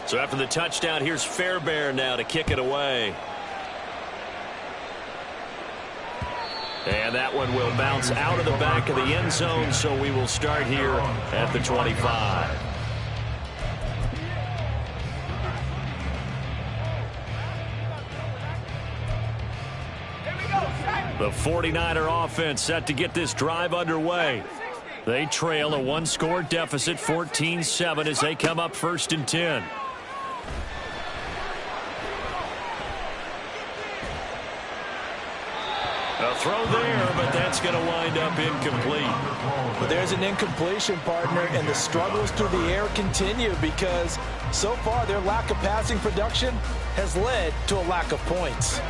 So after the touchdown, here's Fairbairn now to kick it away. And that one will bounce out of the back of the end zone, so we will start here at the 25. The 49er offense set to get this drive underway. They trail a one-score deficit, 14-7, as they come up 1st and 10. A throw there, but that's going to wind up incomplete. But there's an incompletion, partner, and the struggles through the air continue because so far their lack of passing production has led to a lack of points.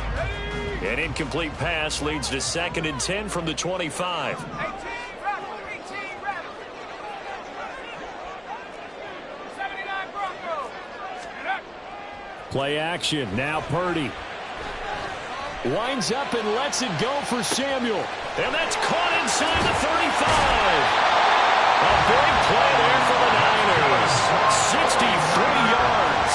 An incomplete pass leads to 2nd and 10 from the 25. Play action. Now Purdy. Winds up and lets it go for Samuel. And that's caught inside the 35. A big play there for the Niners. 63 yards.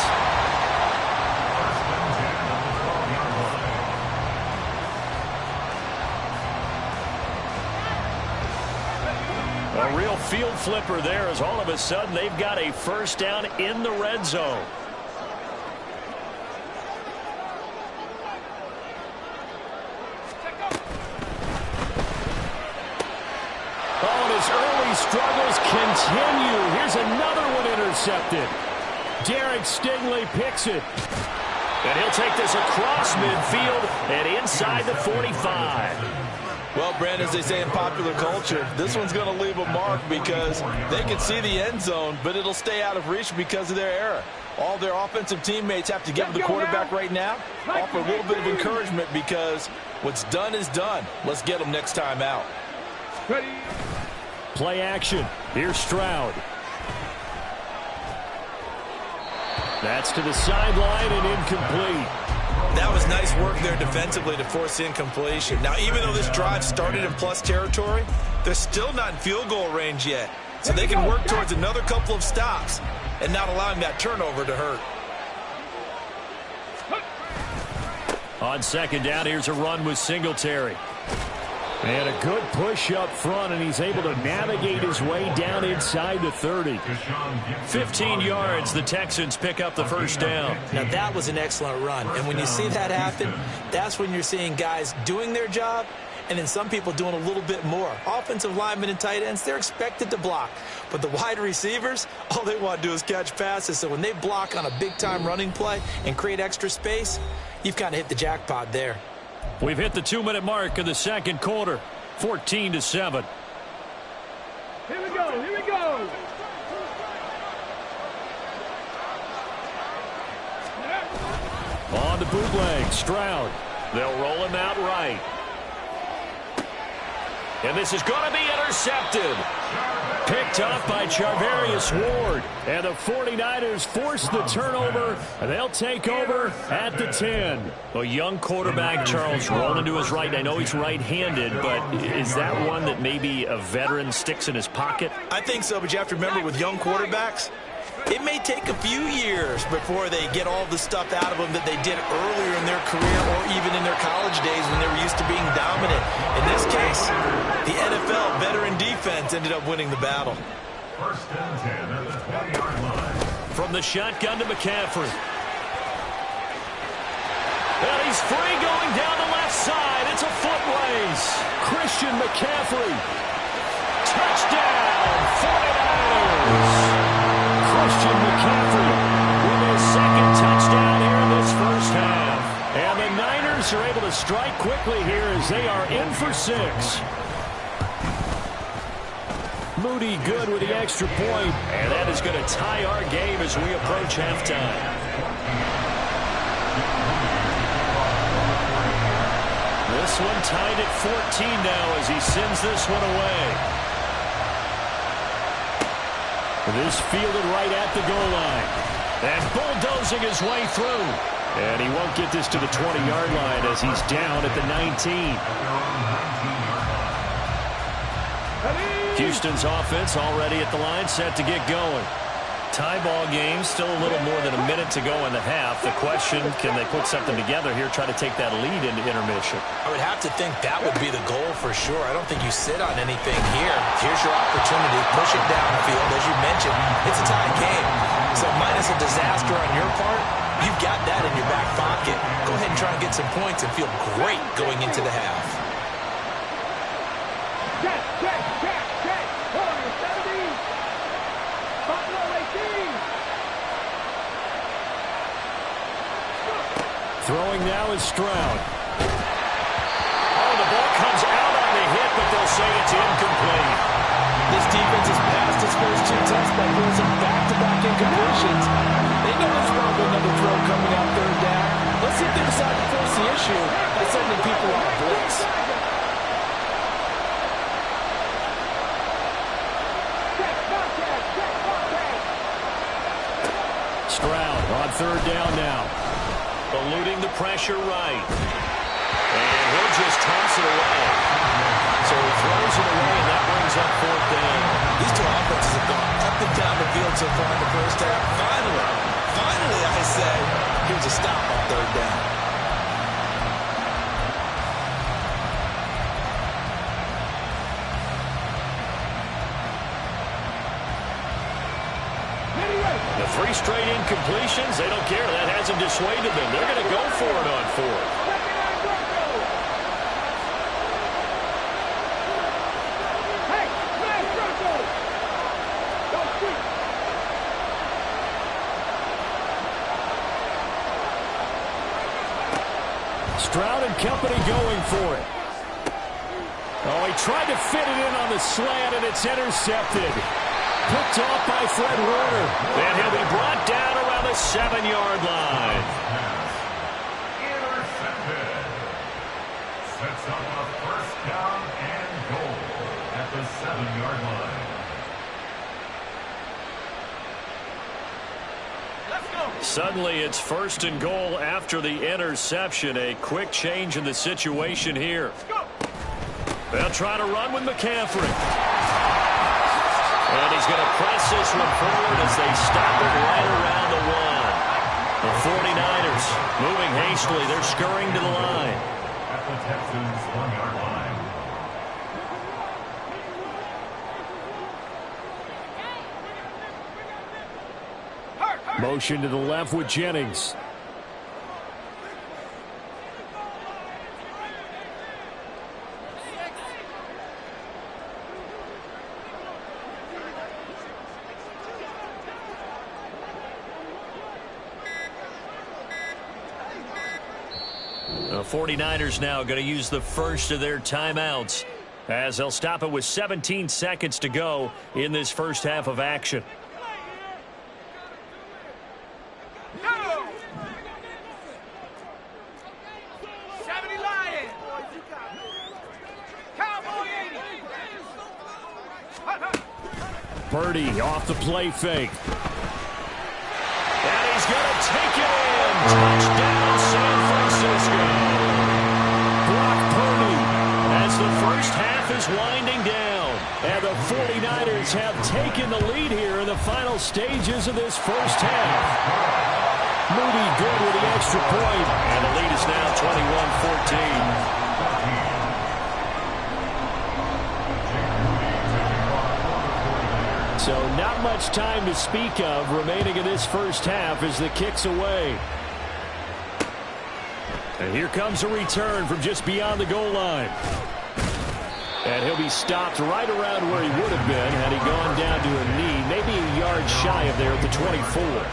A real field flipper there as all of a sudden they've got a 1st down in the red zone. Struggles continue. Here's another one intercepted. Derek Stingley picks it. And he'll take this across midfield and inside the 45. Well, Brandon, as they say in popular culture, this one's going to leave a mark because they can see the end zone, but it'll stay out of reach because of their error. All their offensive teammates have to give the quarterback right now, offer a little bit of encouragement because what's done is done. Let's get them next time out. Ready. Play action. Here's Stroud. That's to the sideline and incomplete. That was nice work there defensively to force incompletion. Now, even though this drive started in plus territory, they're still not in field goal range yet. So they can work towards another couple of stops and not allowing that turnover to hurt. On 2nd down, here's a run with Singletary. And a good push up front, and he's able to navigate his way down inside the 30. 15 yards, the Texans pick up the 1st down. Now, that was an excellent run. And when you see that happen, that's when you're seeing guys doing their job and then some people doing a little bit more. Offensive linemen and tight ends, they're expected to block. But the wide receivers, all they want to do is catch passes. So when they block on a big-time running play and create extra space, you've kind of hit the jackpot there. We've hit the 2-minute mark of the 2nd quarter, 14-7. Here we go, here we go. On the bootleg, Stroud. They'll roll him out right. And this is going to be intercepted. Picked off by Charvarius Ward. And the 49ers force the turnover, and they'll take over at the 10. A young quarterback, Charles, rolling to his right. I know he's right-handed, but is that one that maybe a veteran sticks in his pocket? I think so, but you have to remember with young quarterbacks, it may take a few years before they get all the stuff out of them that they did earlier in their career or even in their college days when they were used to being dominant. In this case, the NFL veteran defense ended up winning the battle. 1st and 10 at the 20-yard line. From the shotgun to McCaffrey. And he's free going down the left side. It's a foot race. Christian McCaffrey. Touchdown, 49ers. Christian McCaffrey with his 2nd touchdown here in this 1st half. And the Niners are able to strike quickly here as they are in for 6. Moody good with the extra point. And that is going to tie our game as we approach halftime. This one tied at 14 now as he sends this one away. This fielded right at the goal line. And bulldozing his way through. And he won't get this to the 20-yard line as he's down at the 19. Houston's offense already at the line, set to get going. tie ball game, still a little more than a minute to go in the half. The question, can they put something together here, try to take that lead into intermission? I would have to think that would be the goal for sure. I don't think you sit on anything here. Here's your opportunity. Push it downfield. As you mentioned, it's a tie game. So minus a disaster on your part, you've got that in your back pocket. Go ahead and try and get some points and feel great going into the half. Check, check, check, check. Hold on, 70. Buffalo 18. Throwing now is Stroud. Oh, the ball comes out on the hit, but they'll say it's incomplete. This defense has passed its first two tests by losing back-to-back incompletions. They know there's probably another throw coming out third down. Let's see if they decide to force the issue by sending people off blitz. Stroud on third down now. Eluding the pressure right. And he'll just toss it away. So he throws it away, and that brings up fourth down. These two offenses have gone up and down the field so far in the first half. Finally, I say, here's a stop on third down. The three straight incompletions, they don't care. That hasn't dissuaded them. They're going to go for it on fourth. Stroud and company going for it. Oh, he tried to fit it in on the slant, and it's intercepted. Picked off by Fred Warner. And he'll be brought down around the 7-yard line. Intercepted. Sets up a first down and goal at the 7-yard line. Suddenly, it's first and goal after the interception. A quick change in the situation here. They'll try to run with McCaffrey. And he's going to press this one forward as they stop it right around the 1. The 49ers moving hastily. They're scurrying to the line. At the Texans' 1-yard line. Motion to the left with Jennings. The 49ers now going to use the first of their timeouts as they'll stop it with 17 seconds to go in this first half of action. Purdy off the play fake. And he's going to take it in. Touchdown, San Francisco. Brock Purdy as the first half is winding down. And the 49ers have taken the lead here in the final stages of this first half. Moody good with the extra point. And the lead is now 21-14. So not much time to speak of remaining in this first half as the kick's away. And here comes a return from just beyond the goal line. And he'll be stopped right around where he would have been had he gone down to a knee, maybe a yard shy of there at the 24.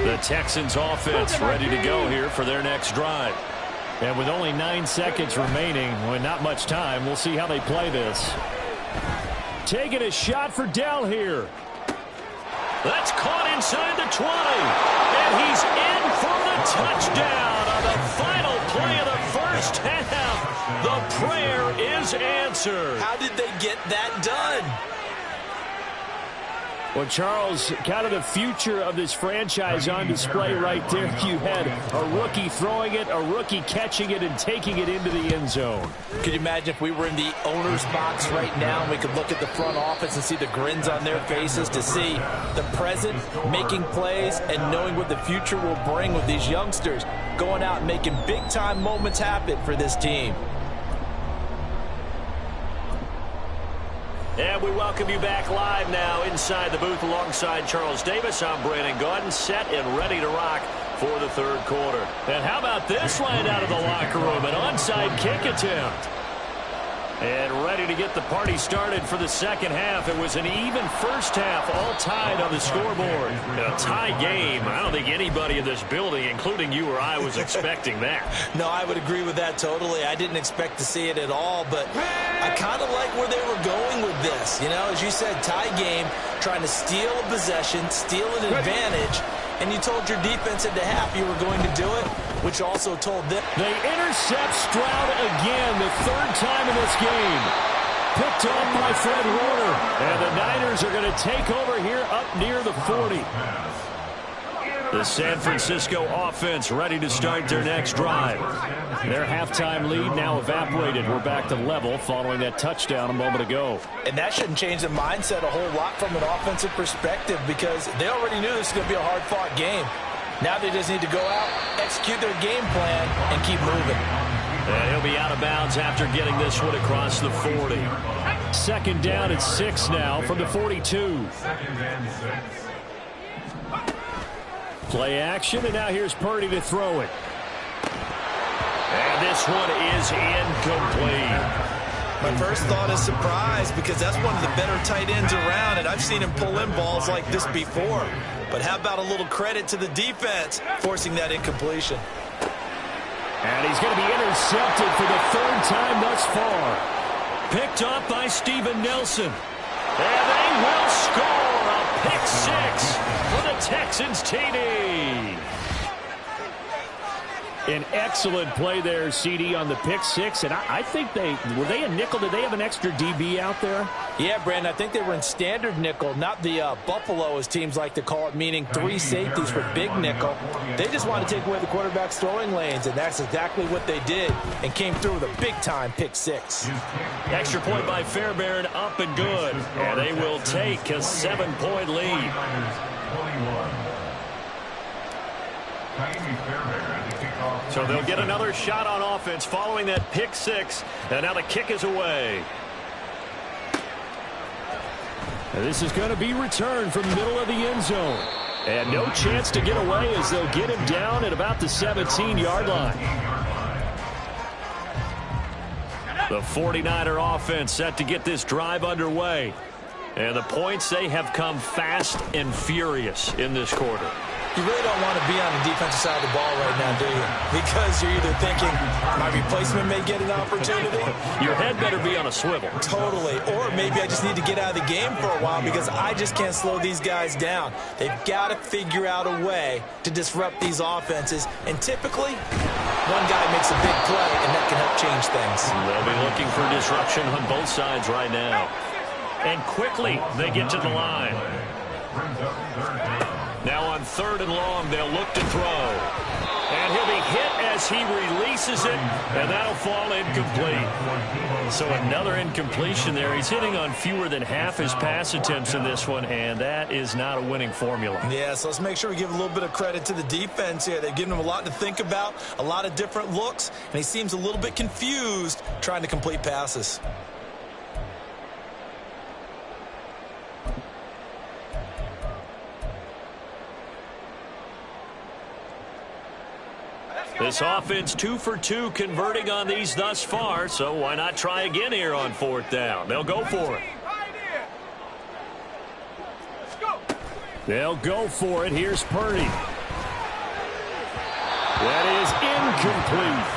The Texans offense ready to go here for their next drive. And with only 9 seconds remaining, well, not much time, we'll see how they play this. Taking a shot for Dell here. That's caught inside the 20. And he's in for the touchdown on the final play of the first half. The prayer is answered. How did they get that done? Well, Charles, kind of the future of this franchise on display right there. You had a rookie throwing it, a rookie catching it, and taking it into the end zone. Could you imagine if we were in the owner's box right now and we could look at the front office and see the grins on their faces, to see the present making plays and knowing what the future will bring with these youngsters going out and making big-time moments happen for this team. And we welcome you back live now inside the booth alongside Charles Davis. I'm Brandon Gaudin, set and ready to rock for the third quarter. And how about this line out of the locker room? An onside kick attempt. And ready to get the party started for the second half. It was an even first half, all tied on the scoreboard. A tie game. I don't think anybody in this building, including you or I, was expecting that. No, I would agree with that totally. I didn't expect to see it at all, but I kind of like where they were going with this. You know, as you said, tie game, trying to steal a possession, steal an advantage, and you told your defense at the half you were going to do it, which also told them. They intercept Stroud again, the third time in this game. Picked off by Fred Warner. And the Niners are going to take over here up near the 40. The San Francisco offense ready to start their next drive. Their halftime lead now evaporated. We're back to level following that touchdown a moment ago. And that shouldn't change the mindset a whole lot from an offensive perspective, because they already knew this was going to be a hard-fought game. Now they just need to go out, execute their game plan, and keep moving. And he'll be out of bounds after getting this one across the 40. Second down at 6 now from the 42. Second and 6. Play action, and now here's Purdy to throw it. And this one is incomplete. My first thought is surprise, because that's one of the better tight ends around, and I've seen him pull in balls like this before. But how about a little credit to the defense forcing that incompletion? And he's going to be intercepted for the third time thus far. Picked off by Steven Nelson. And they will score a pick six for the Texans TD. An excellent play there, CD, on the pick six. And I think were they a nickel? Did they have an extra DB out there? Yeah, Brandon, I think they were in standard nickel, not the Buffalo, as teams like to call it, meaning 3 safeties for big nickel. They just wanted to take away the quarterback's throwing lanes, and that's exactly what they did, and came through with a big-time pick six. Extra point by Fairbairn, up and good. And they will take a 7-point lead. So they'll get another shot on offense following that pick six. And now the kick is away. And this is going to be returned from the middle of the end zone. And no chance to get away as they'll get him down at about the 17-yard line. The 49er offense set to get this drive underway. And the points, they have come fast and furious in this quarter. You really don't want to be on the defensive side of the ball right now, do you? Because you're either thinking, my replacement may get an opportunity. Your head better be on a swivel. Totally. Or maybe I just need to get out of the game for a while because I just can't slow these guys down. They've got to figure out a way to disrupt these offenses. And typically, one guy makes a big play, and that can help change things. They'll be looking for disruption on both sides right now. And quickly, they get to the line. Now on 3rd and long, they'll look to throw. And he'll be hit as he releases it, and that'll fall incomplete. So another incompletion there. He's hitting on fewer than half his pass attempts in this one, and that is not a winning formula. Yeah, so let's make sure we give a little bit of credit to the defense here. They've given him a lot to think about, a lot of different looks, and he seems a little bit confused trying to complete passes. This offense 2 for 2 converting on these thus far, so why not try again here on 4th down? They'll go for it. They'll go for it. Here's Purdy. That is incomplete.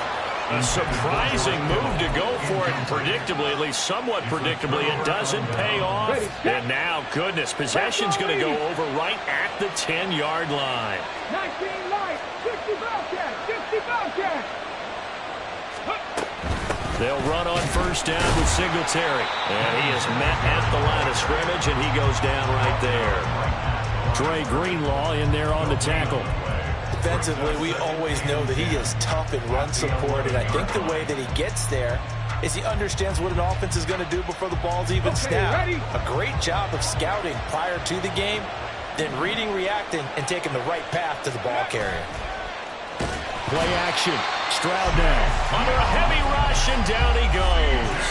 A surprising move to go for it, and predictably, at least somewhat predictably, it doesn't pay off. And now, goodness, possession's going to go over right at the 10-yard line. 19 light, 60 Bobcat, 60 Bobcat. They'll run on first down with Singletary. And he is met at the line of scrimmage, and he goes down right there. Dre Greenlaw in there on the tackle. Defensively, we always know that he is tough in run support, and I think the way that he gets there is he understands what an offense is going to do before the ball's even snapped. A great job of scouting prior to the game, then reading, reacting, and taking the right path to the ball carrier. Play action. Stroud now. Under a heavy rush, and down he goes.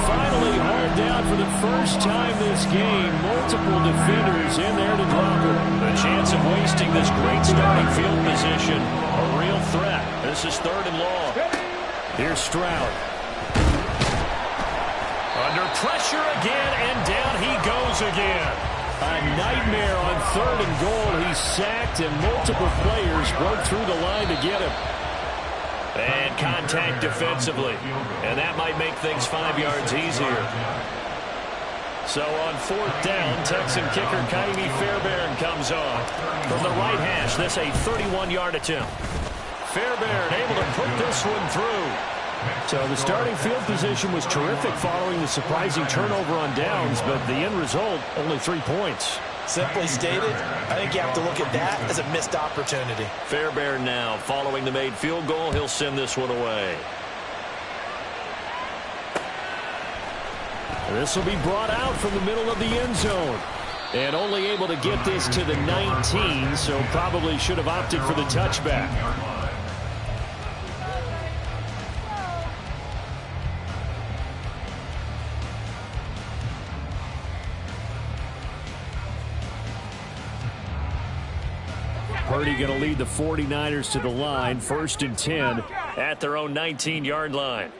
Finally hauled down for the first time this game. Multiple defenders in there to drop him. The chance of wasting this great starting field position, a real threat. This is 3rd and long. Here's Stroud. Under pressure again, and down he goes again. A nightmare on 3rd and goal. He's sacked, and multiple players broke through the line to get him. And contact defensively. And that might make things 5 yards easier. So on 4th down, Texan kicker Kaimi Fairbairn comes on. From the right hash, this a 31-yard attempt. Fairbairn able to put this one through. So the starting field position was terrific following the surprising turnover on downs, but the end result, only 3 points. Simply stated, I think you have to look at that as a missed opportunity. Fairbairn now, following the made field goal, he'll send this one away. This will be brought out from the middle of the end zone. And only able to get this to the 19, so probably should have opted for the touchback. Purdy going to lead the 49ers to the line, 1st and 10 at their own 19-yard line.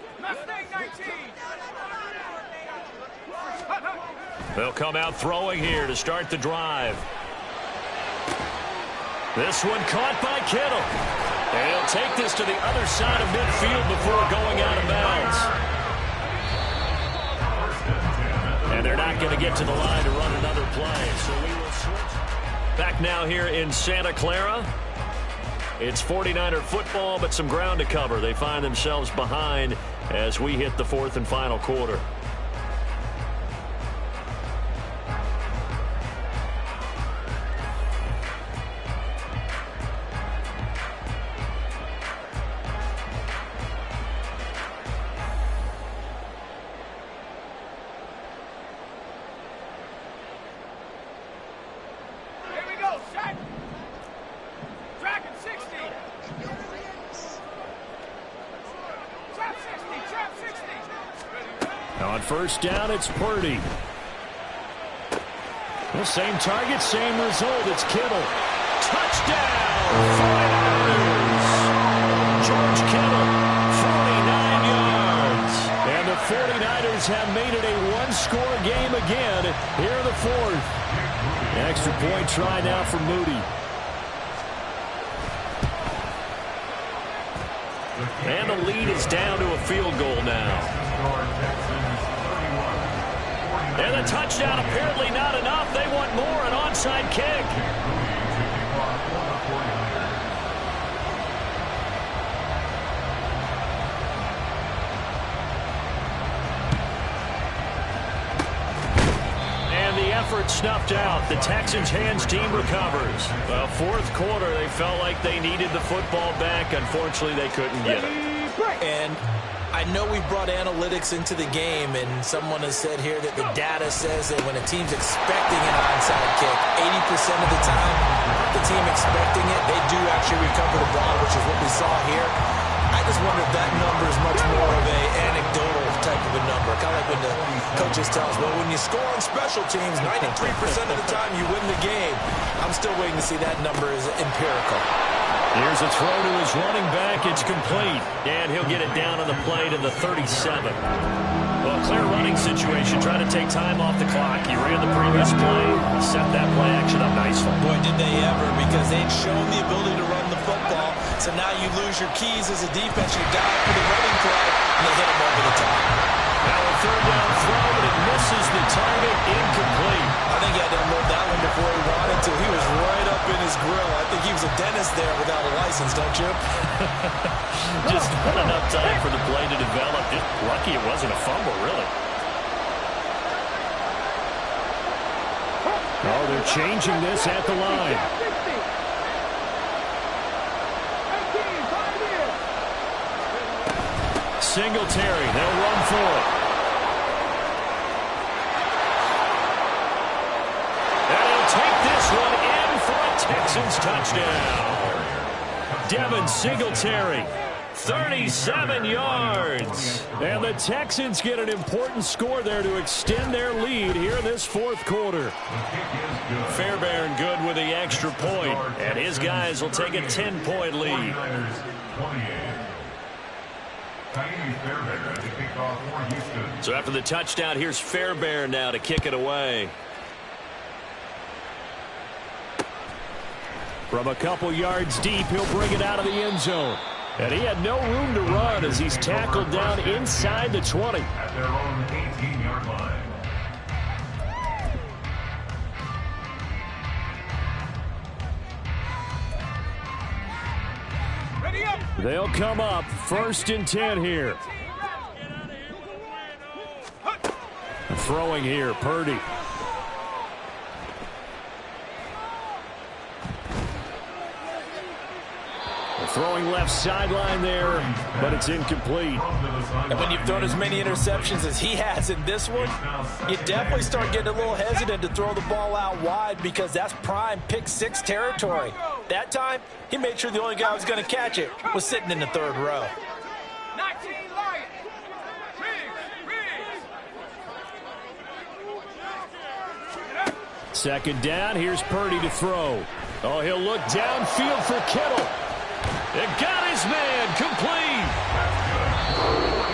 They'll come out throwing here to start the drive. This one caught by Kittle. And he'll take this to the other side of midfield before going out of bounds. And they're not going to get to the line to run another play, so we will switch. Back now here in Santa Clara. It's 49er football, but some ground to cover. They find themselves behind as we hit the 4th and final quarter. On first down, it's Purdy. The same target, same result. It's Kittle. Touchdown! 49ers! George Kittle, 49 yards. And the 49ers have made it a one-score game again here in the 4th. Extra point try now for Moody. And the lead is down to a field goal now. And the touchdown apparently not enough. They want more, an onside kick. And the effort snuffed out. The Texans' hands team recovers. Well, 4th quarter, they felt like they needed the football back. Unfortunately, they couldn't get it. And I know we brought analytics into the game, and someone has said here that the data says that when a team's expecting an onside kick, 80% of the time, the team expecting it, they do actually recover the ball, which is what we saw here. I just wonder if that number is much more of an anecdotal type of a number. Kind of like when the coaches tell us, well, when you score on special teams, 93% of the time you win the game. I'm still waiting to see that number is empirical. Here's a throw to his running back. It's complete. And he'll get it down on the play to the 37. Well, clear running situation. Trying to take time off the clock. He ran the previous play. Set that play action up nicely. Boy, did they ever, because they'd shown the ability to run the football. So now you lose your keys as a defense. You got for the running play, and they hit him over the top. Now a 3rd down throw, but it misses the target. Incomplete. I think he had to unload that one before he wanted to. He was right up in his grill. I think he was a dentist there without a license, don't you? Just not enough time for the play to develop. Just lucky it wasn't a fumble, really. Oh, they're changing this at the line. Singletary, they'll run for it. And he'll take this one in for a Texans touchdown. Devin Singletary, 37 yards. And the Texans get an important score there to extend their lead here in this fourth quarter. Fairbairn good with the extra point, and his guys will take a 10-point lead. So after the touchdown, here's Fairbairn now to kick it away. From a couple yards deep, he'll bring it out of the end zone. And he had no room to run as he's tackled down inside the 20. At their own 18-yard line. They'll come up 1st and 10 here. Throwing here, Purdy. Throwing left sideline there, but it's incomplete. And when you've thrown as many interceptions as he has in this one, you definitely start getting a little hesitant to throw the ball out wide because that's prime pick six territory. That time, he made sure the only guy who was going to catch it was sitting in the third row. 19 Lions. Second down, here's Purdy to throw. Oh, he'll look downfield for Kittle. It got his man complete.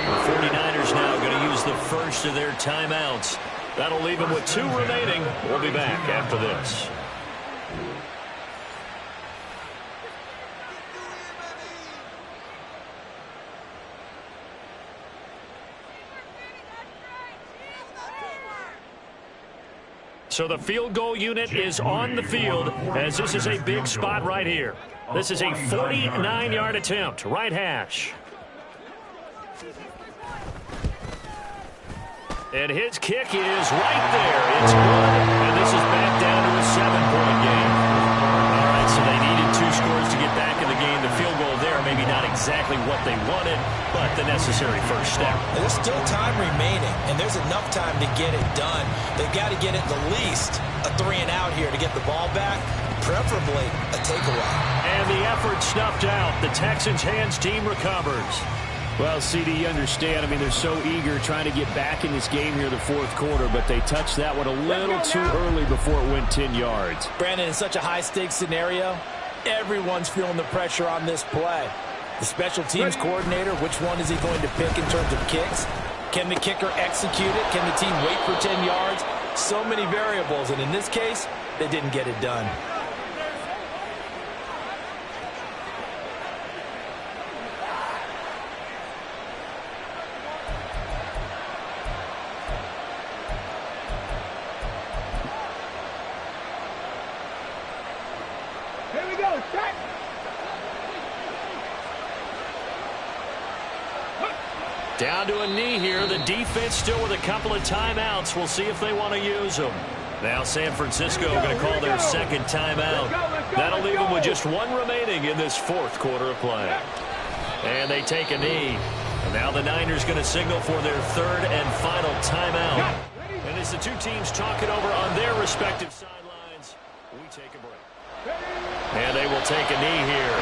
The 49ers now going to use the first of their timeouts. That'll leave them with 2 remaining. We'll be back after this. So the field goal unit is on the field as this is a big spot right here. This is a 49-yard attempt, right hash. And his kick is right there. It's good, and this is back down to a 7-point game. All right, so they needed 2 scores to get back in the game. The field goal there, maybe not exactly what they wanted, but the necessary first step. There's still time remaining, and there's enough time to get it done. They've got to get at the least a 3-and-out here to get the ball back, preferably a takeaway. And the effort snuffed out. The Texans' hands team recovers. Well, CD, you understand. I mean, they're so eager trying to get back in this game here in the fourth quarter, but they touched that one a little too early before it went 10 yards. Brandon, in such a high-stakes scenario, everyone's feeling the pressure on this play. The special teams coordinator, which one is he going to pick in terms of kicks? Can the kicker execute it? Can the team wait for 10 yards? So many variables, and in this case, they didn't get it done. Here we go, set. Down to a knee here. The defense still with a couple of timeouts. We'll see if they want to use them. Now San Francisco going to call their second timeout. That'll leave them with just 1 remaining in this fourth quarter of play. And they take a knee. And now the Niners going to signal for their third and final timeout. And as the 2 teams talk it over on their respective sidelines, we take a break. And they will take a knee here.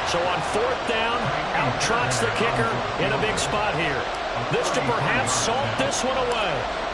So on 4th down, out trots the kicker in a big spot here. This to perhaps salt this one away.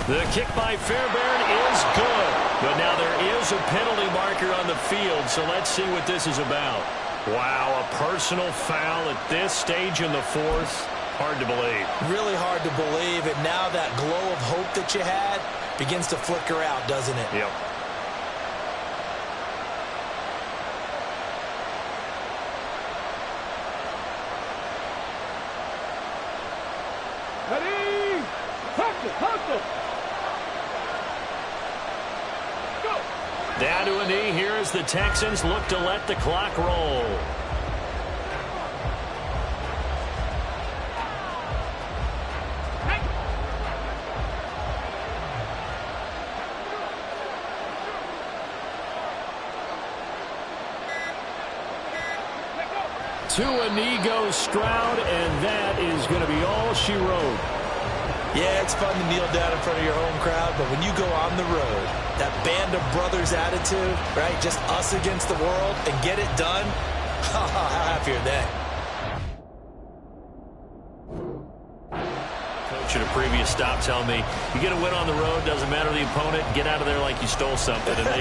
The kick by Fairbairn is good. But now there is a penalty marker on the field, so let's see what this is about. Wow, a personal foul at this stage in the fourth. Hard to believe. Really hard to believe, and now that glow of hope that you had begins to flicker out, doesn't it? Yep. Ready? Hustle! Go! Down to a knee here as the Texans look to let the clock roll. To a knee goes Stroud, and that is going to be all she wrote. Yeah, it's fun to kneel down in front of your home crowd, but when you go on the road, that band of brothers attitude, right, just us against the world, and get it done, how happy are they? Coach at a previous stop telling me, you get a win on the road, doesn't matter the opponent, get out of there like you stole something. And they